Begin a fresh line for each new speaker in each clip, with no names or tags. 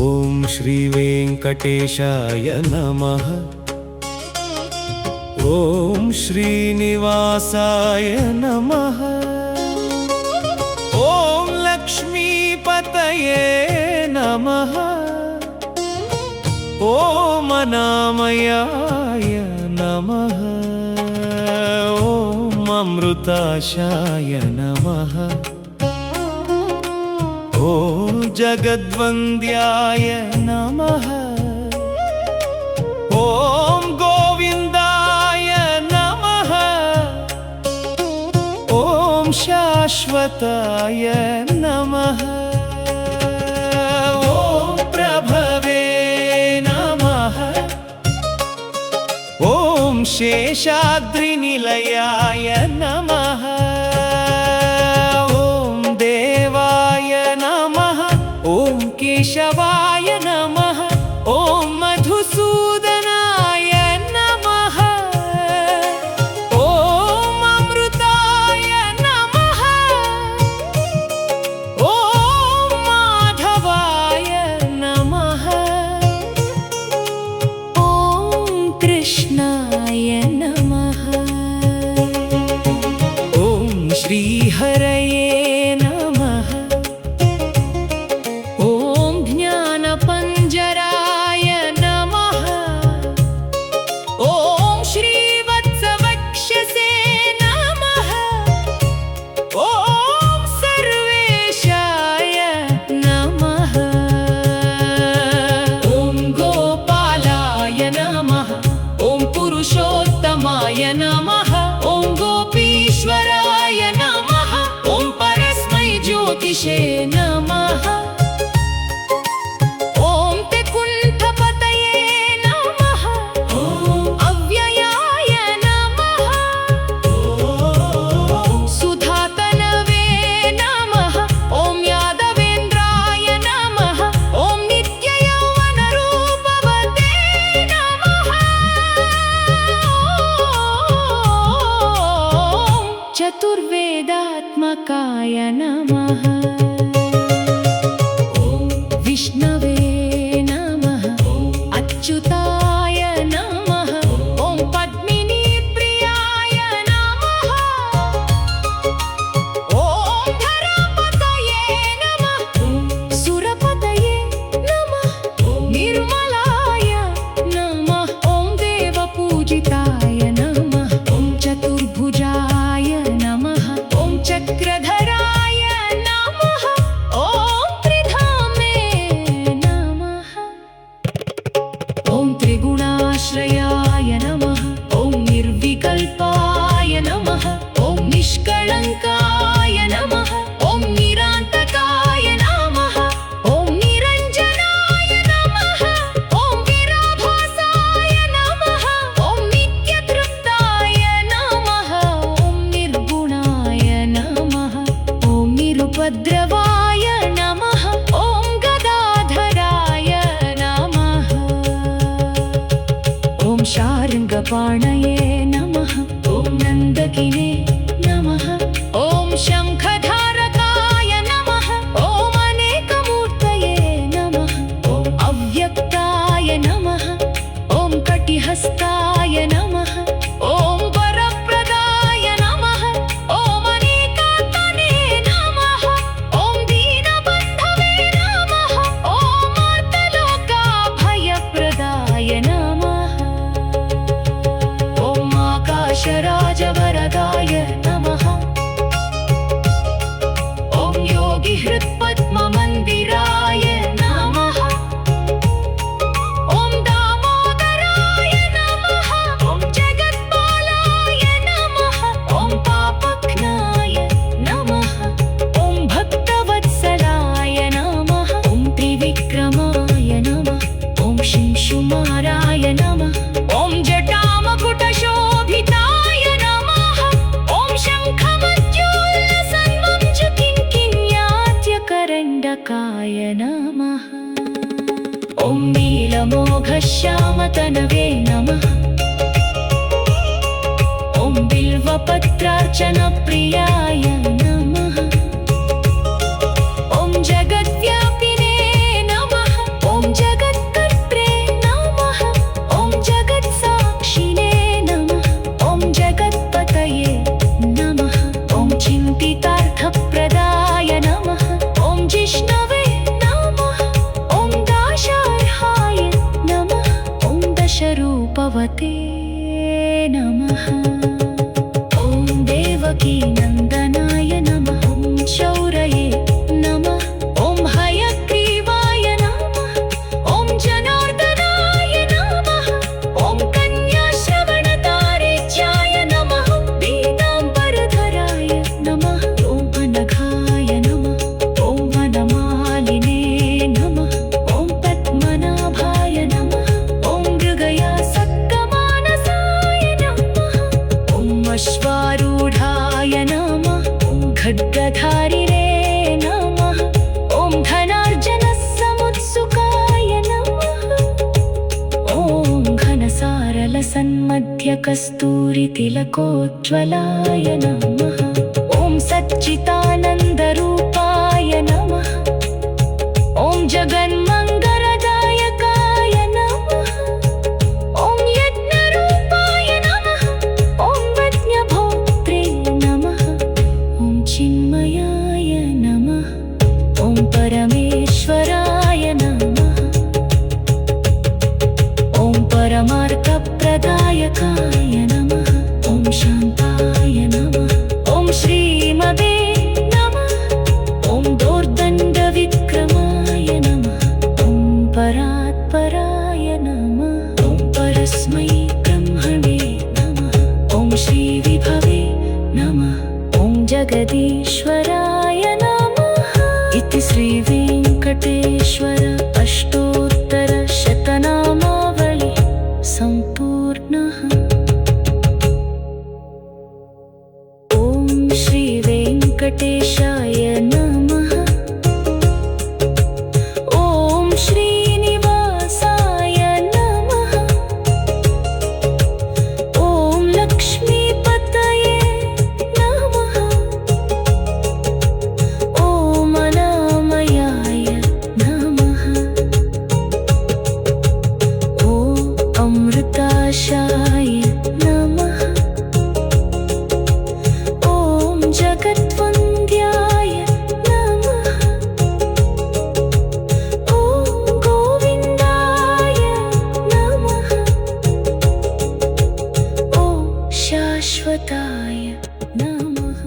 ఓం శ్రీ వెంకటేశాయ నమః. ఓం శ్రీనివాసాయ నమః. ఓం లక్ష్మీపతయే నమః. ఓం అనామయాయ నమః. ఓం అమృతాశాయ నమః. ఓం జగద్వంద్యాయ నమః. ఓం గోవిందాయ నమః. ఓం శాశ్వతాయ నమః. ఓం ప్రభవే నమః. ఓం శేషాద్రినిలయాయ నమః. ఓం దేవాయ నమః. ఓం కేశవాయ నమః. ఓం మధుసూదనాయ నమః. ఓం అమృతాయ నమః. ఓం మాధవాయ నమః. ఓం కృష్ణాయ నమః. ఓం శ్రీహరయే నమః. ఓం జ్ఞానపంజరాయ నమః. ఓం శ్రీవత్సవక్షసే నమః. ఓం సర్వేశాయ నమః. ఓం గోపాలాయ నమః. ఓం పురుషోత్తమాయ నమః. ఓం గోపీశ్వరాయ నమః. ఓం పరస్మై జ్యోతిషే నమః. ఓం త్రికుంఠపతయే నమః. ఓం అవ్యయాయ నమః. ఓం సుధాతనవే నమః. ఓం యాదవేంద్రాయ నమః. ఓం నిత్యయౌవనరూపవతే నమః. ఓం చతుర్వేదాత్మకాయ నమః. ఓం విష్ణవే నమః. అచ్యుతాయ నమః. ఓం పద్మినీ ప్రియాయ నమః. ఓం ధరాపతయే నమః. సురపతయే నమః. నిర్మలాయ నమః. ఓం దేవపూజితాయ నమః. ఓం చతుర్భుజాయ నమః. ఓం చక్రధరాయ నమః. ఓం త్రిధామే నమః. ఓం త్రిగుణాశ్రయాయ నమః. ఓం నిర్వికల్పాయ నమః. ఓం నిష్కళంకాయ నమః. ఓం నిరాంతకాయ నమః. ఓం నిరంజనాయ నమః. ఓం విరాభాసాయ నమః. ఓం నిత్యతృప్తాయ నమః. ఓం నిర్గుణాయ నమః. ఓం నిరుపద్రవాయ నమః. ఓం గదాధరాయ నమః. ఓం శార్ంగపాణయే నమః. ఓం నందకినే నమః. ఓం శంఖధారకాయ నమః. ఓం అనేకమూర్తయే నమః. ఓం అవ్యక్తాయ నమః. ఓం కటిహస్తాయ నమః. ఓం వరప్రదాయ నమః. ఓం అనేకాత్మనే నమః. ఓం దీనబంధవే నమః. ఓం ఆర్తలోకాభయప్రదాయ నమః. ఓం ఆకాశరాజవరదాయ నమః. ఓం యోగిహృత్పద్మమందిరాయ నమః. ఓం దామోదరాయ నమః. ఓం జగత్పాలాయ నమః. ఓం పాపఘ్నాయ నమః. ఓం భక్తవత్సలాయ నమః. ఓం త్రివిక్రమాయ నమః. ఓం శింశుమారాయ నమః. ఓం జటామకుటశోభితాయ నమః. ఓం శంఖమజ్జూలసన్మంజుకింకిణ్యాత్యకరండకాయ నమః. ఓం నీలమోఘశ్యామతనవే నమః. ఓం బిల్వపత్రార్చన ప్రియాయ నమః. ఓం జగద్వ్యాపినే నమః. ఓం भगवते नमः। ॐ देवकी नन्दनाय नमः। ॐ शौरये नमः। ॐ हयग्रीवाय नमः। ॐ जनार्दनाय नमः। ॐ कन्याश्रवणतारेज्याय नमः। पीताम्बरधराय नमः। ॐ अनघाय नमः। ॐ वनमालिने नमः। ॐ पद्मनाभाय नमः। ॐ मृगयासक्तमानसाय नमः। ॐ अश्वारूढाय नमः। ॐ खड्गधारिणे नमः। ॐ धनार्जनसमुत्सुकाय नमः। ॐ घनसारलसन्मध्यकस्तूरितिलकोज्ज्वलाय नमः। ॐ सच्चिदानन्दरूपाय नमः। ॐ जगन्मङ्गलदायकाय नमः। ॐ यज्ञरूपाय नमः। ॐ यज्ञभोक्त्रे नमः। ॐ चिन्मयाय नमः। ॐ परमेश्वराय नमः। ॐ परमार्थप्रदायकाय नमः। ॐ शान्ताय नमः। ॐ श्रीमते नमः। ॐ दोर्दण्डविक्रमाय नमः। ॐ परात्पराय नमः। ॐ परस्मै ब्रह्मणे नमः। ॐ श्रीविभवे नमः। ॐ जगदीश्वराय नमः। इति श्रीवेङ्कटेश्वर अष्टोत्तरशतनामावली सम्पूर्णः। ॐ श्रीवेङ्कटेशाय नमः। ॐ श्रीनिवासाय नमः। ॐ लक्ष्मीपतये नमः। ॐ अनामयाय नमः। ॐ अमृताशाय नमः। ॐ जगद्वन्द्याय नमः। ॐ गोविन्दाय नमः। ॐ शाश्वताय नमः।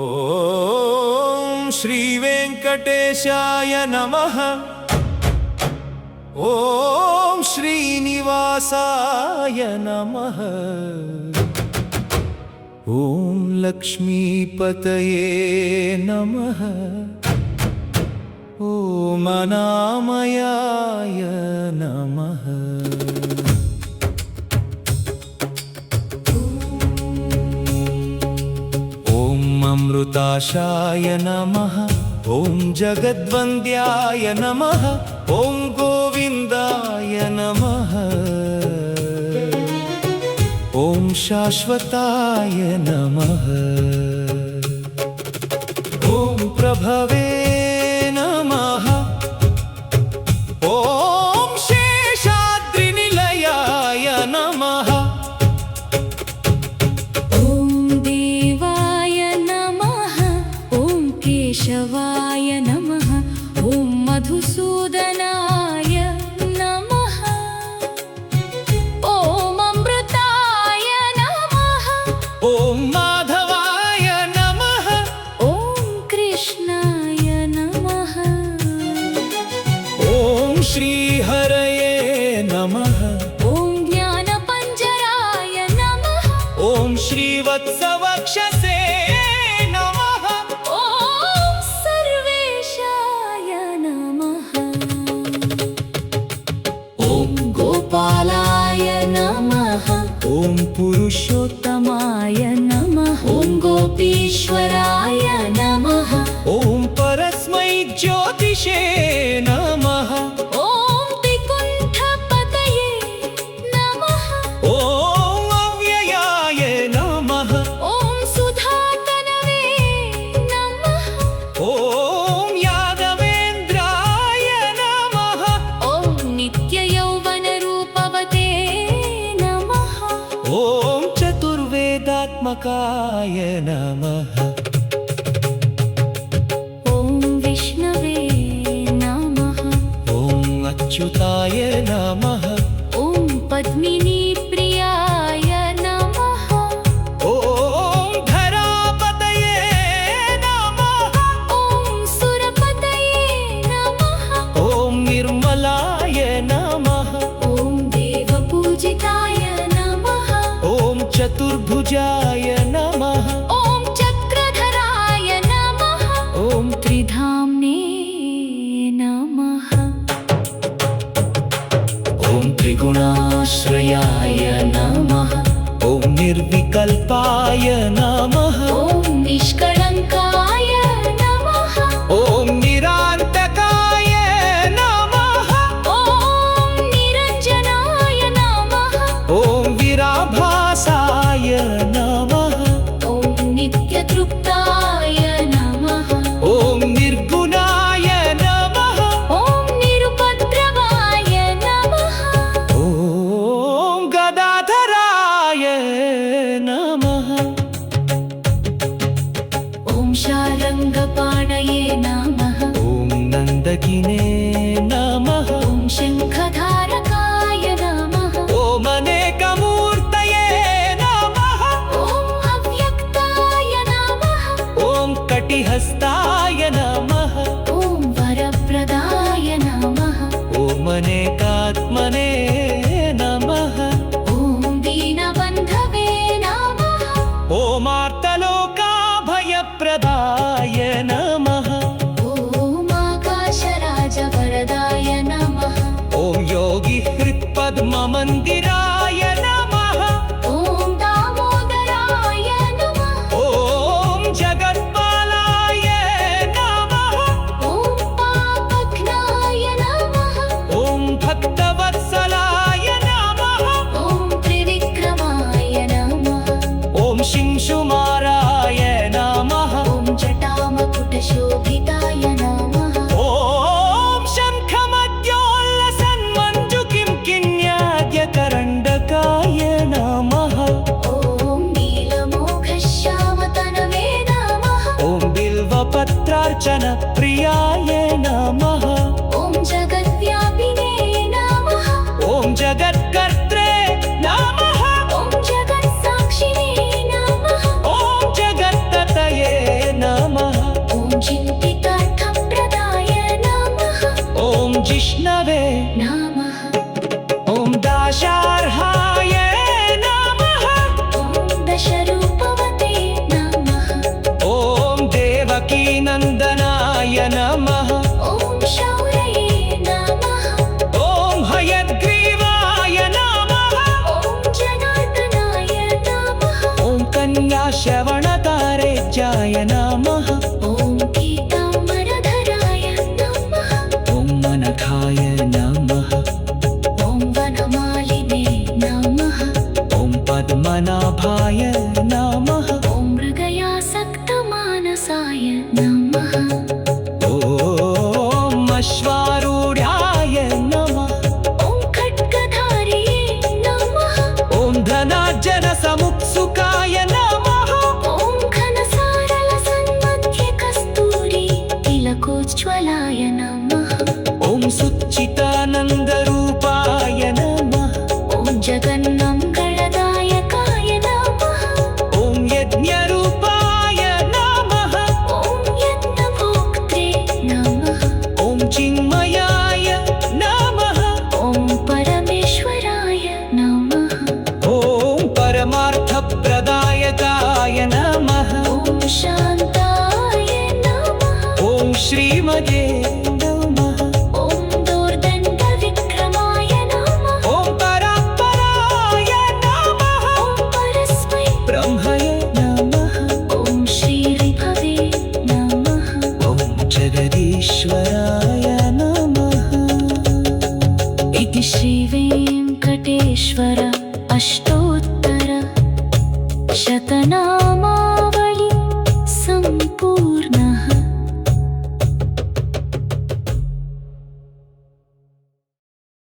ॐ श्रीवेङ्कटेशाय नमः। ॐ श्रीनिवासाय नमः। ॐ लक्ष्मीपतये नमः। ॐ अनामयाय नमः। ॐ अमृताशाय नमः। ॐ जगद्वन्द्याय नमः। ॐ गोविन्दाय नमः। ॐ शाश्वताय नमः। ॐ प्रभवे नमः। ॐ शेषाद्रिनिलयाय नमः।
ॐ देवाय नमः। ॐ केशवाय नमः। ॐ मधुसूदनाय नमः। ॐ अमृताय नमः।
ॐ माधवाय नमः।
ॐ कृष्णाय नमः।
ॐ श्रीहरये नमः।
ॐ ज्ञानपञ्जराय नमः।
ॐ श्रीवत्सवक्षसे नमः।
ॐ सर्वेशाय नमः। ॐ गोपालाय नमः।
ॐ
पुरुषोत्तमाय नमः। ॐ गोपीश्वराय नमः।
ॐ परस्मै ज्योतिषे नमः।
ॐ विकुण्ठपतये नमः।
ॐ अव्ययाय नमः।
ॐ सुधातनवे नमः।
ॐ यादवेन्द्राय नमः।
ॐ नित्ययौवनरूपवते नमः।
ॐ चतुर्वेदात्मकाय नमः।
ॐ विष्णवे नमः।
ॐ अच्युताय नमः।
ॐ
चतुर्भुजाय नमः
ॐ चक्रधराय नमः
ॐ
त्रिधाम्ने नमः
ॐ त्रिगुणाश्रयाय नमः ॐ निर्विकल्पाय नमः
ॐ निष्कळङ्काय नमः
ॐ निरान्तकाय नमः
ॐ निरञ्जनाय नमः
ॐ विराभासाय नमः
ॐ नित्यतृप्ताय नमः
ॐ निर्गुणाय नमः
ॐ निरुपद्रवाय नमः
ॐ गदाधराय नमः
ॐ शार्ङ्गपाणये नमः
ॐ नन्दकिने नमः
ॐ शङ्खधारकाय नमः
ॐ अनेकमूर्तये नमः
ॐ अव्यक्ताय नमः
ॐ कटिहस्ताय नमः
ॐ वरप्रदाय नमः
ॐ अनेकात्मने नमः
ॐ दीनबन्धवे नमः
ॐ आर्तलोकाभयप्रदाय नमः
ॐ आकाशराजवरदाय नमः
ॐ योगिहृत्पद्ममन्दिराय नमः
ॐ दामोदराय नमः
ॐ जगत्पालाय नमः
ॐ पापघ्नाय नमः
ॐ भक्तवत्सलाय नमः
ॐ त्रिविक्रमाय नमः
ॐ शिंशुमाराय नमः
ॐ जटामकुटशोभिताय नमः
ॐ शङ्खमद्योल्लसन्मञ्जुकिंकिण्याद्यकरण्डकाय नमः
ॐ नीलमोघश्यामतनवे नमः
ॐ बिल्वपत्रार्चनप्रियाय नमः
ॐ जगद्व्यापिने नमः
ॐ जगत्कर्त्रे नमः
ॐ जगत्साक्षिणे नमः
ॐ जगत्ततये नमः
ॐ चिन्तितार्थप्रदाय नमः
ॐ जिष्णवे
नमः
ॐ दाशार्हा